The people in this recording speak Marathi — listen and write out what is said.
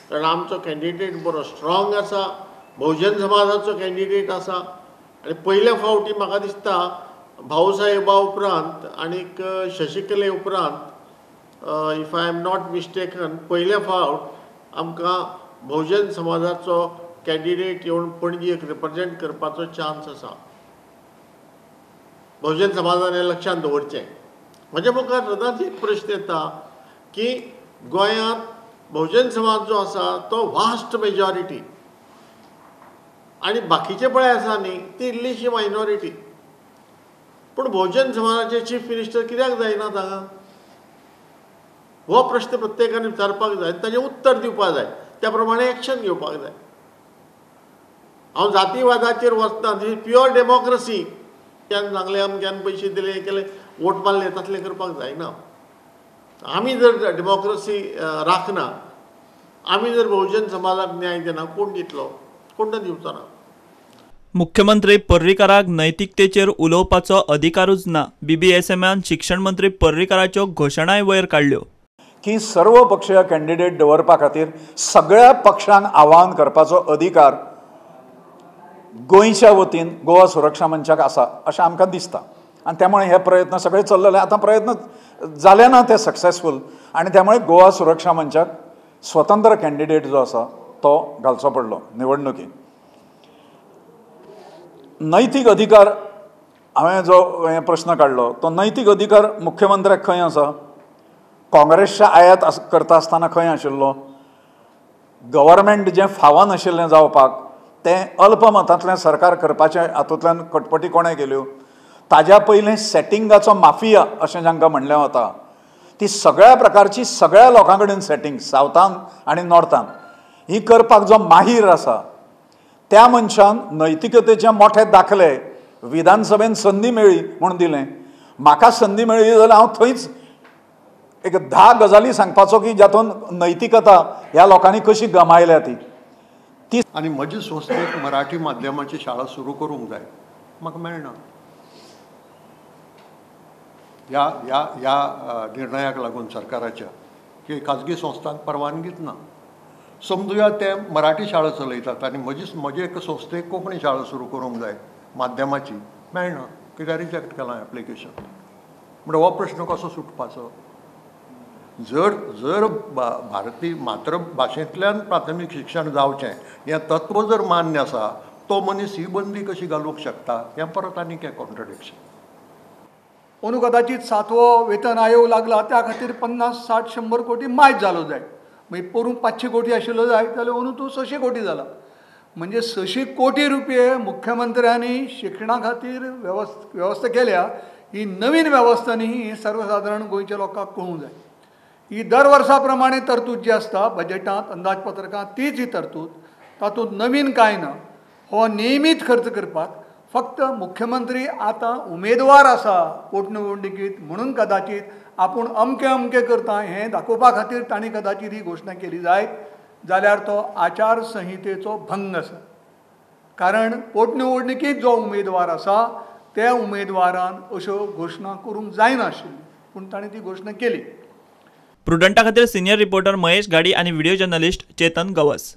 कारण आमचो कॅन्डिडेट बरो स्ट्रॉंग आसा, बहुजन समाजाचो कॅन्डिडेट आसा आनी पयल्या फावटी म्हाका दिसता भाऊसाहेबा उपरांत आनीक शशिकले उपरांत if I am not mistaken पयल्या फावट आमकां बहुजन समाजाचो कॅन्डिडेट येवन पणजेक रिप्रेजेंट करपाचो चान्स आसा. बहुजन समाजान हें लक्षांत दवरचें. म्हज्या मुखार सदांच एक प्रश्न येता की गोंयांत बहुजन समाज जो आसा तो वास्ट मेजॉरिटी आनी बाकीचे पळय आसा न्ही ती इल्लीशी मायनॉरिटी. पूण बहुजन समाजाचे चीफ मिनिस्टर कित्याक जायना हांगा? हो प्रश्न प्रत्येकान विचारपाक जाय, ताचें उत्तर दिवपाक जाय, त्या प्रमाणे एक्शन घेवपाक जाय. हांव जातीवादाचेर वचना, प्युअर डेमोक्रेसी त्यान सांगलें अमक्यान पयशे दिले केले वोट मारले तसलें करपाक जायना. आमी जर डेमोक्रेसी राखना, आमी जर बहुजन समाजाक न्याय दिना, कोण दितलो? कोण दिवचो ना. मुख्यमंत्री पर्रीकाराक नैतिकतेचेर उलोवपाचो अधिकारूच ना. BBSMन शिक्षण मंत्री पर्रीकाराच्यो घोशणाय वयर काडल्यो की सर्व पक्षीय कॅन्डिडेट दवरपा खातीर सगळ्या पक्षांक आवाहन करपाचो अधिकार गोंयच्या वतीन गोवा सुरक्षा मंचाक आसा अशें आमकां दिसता. आनी त्यामुळे हे प्रयत्न सगळे चल्लेले. आतां प्रयत्न जाले ना ते सक्सेसफूल आनी त्यामुळे गोवा सुरक्षा मंचाक स्वतंत्र कॅन्डिडेट जो आसा तो घालचो पडलो निवडणुकीत. नैतीक अधिकार हांवें जो प्रश्न काडलो तो नैतीक अधिकार मुख्यमंत्र्याक खंय आसा? काँग्रेसच्या आयात करता आसतना खंय आशिल्लो? गव्हर्मेंट जें फावं नाशिल्लें जावपाक तें अल्पमतांतलें सरकार करपाचें हातूंतल्यान खटपटी कोणें केल्यो? ताज्या पयलीं सेटिंगाचो माफिया अशें जांकां म्हणलें वता ती सगळ्या प्रकारची सगळ्या लोकां कडेन सेटिंग सावथान आनी नॉर्थान ही करपाक जो माहीर आसा त्या मनशान नैतिकतेचे मोठे दाखले विधानसभेन संदी मेळ्ळी म्हूण दिलें. म्हाका संदी मेळ्ळी जाल्यार हांव थंयच एक 10 गजाली सांगपाचो की जातून नैतिकता ह्या लोकांनी कशी गमायल्या ती. आनी म्हजे संस्थेक मराठी माध्यमाची शाळा सुरू करूंक जाय, म्हाका मेळना. ह्या निर्णयाक लागून सरकाराच्या की खाजगी संस्थांक परवानगीच ना. समजुया ते मराठी शाळा चलयतात आनी म्हजे एक संस्थेक कोंकणी शाळा सुरू करूंक जाय माध्यमाची, मेळना. कित्याक रिजेक्ट केलां एप्लिकेशन. म्हणजे हो प्रश्न कसो सुटपाचो? जर भारतीय मातृभाशेंतल्यान प्राथमीक शिक्षण जावचें हें तत्व जर मान्य आसा तो मनीस ही बंदी कशी घालूंक शकता? हें परत आनीक एक कॉन्ट्रडिक्शन. अंदू कदाचित 7वो वेतन आयोग लागला त्या खातीर 50-60-100 कोटी मायज जालो जाय. मागीर पोरूं 500 कोटी आशिल्लो जाय जाल्यार अंदू तो 600 कोटी जाला. म्हणजे 600 कोटी रुपये मुख्यमंत्र्यांनी शिक्षणा खातीर व्यवस्था केल्या. ही नवीन व्यवस्था न्ही, ही सर्वसाधारण गोंयच्या लोकांक कळूंक जाय. ही दर वर्सा प्रमाणे तरतूद जी आसता बजेटांत अंदाजपत्रकांत तीच ही तरतूद. तातूंत नवीन कांय ना. हो नियमीत खर्च करपाक फक्त मुख्यमंत्री आतां उमेदवार आसा पोटनिवडणुकीत म्हणून कदाचित आपूण अमकें करता हें दाखोवपा खातीर तांणी कदाचित ही घोशणा केली जायत जाल्यार तो आचार संहितेचो भंग आसा. कारण पोटनिवडणुकीत जो उमेदवार आसा त्या उमेदवारान अश्यो घोशणा करूंक जायनाशिल्ली पूण ताणें ती घोशणा केली. प्रुडंटा खातीर सिनियर रिपोर्टर महेश गाडी आनी व्हिडिओ जर्नलिस्ट चेतन गवस.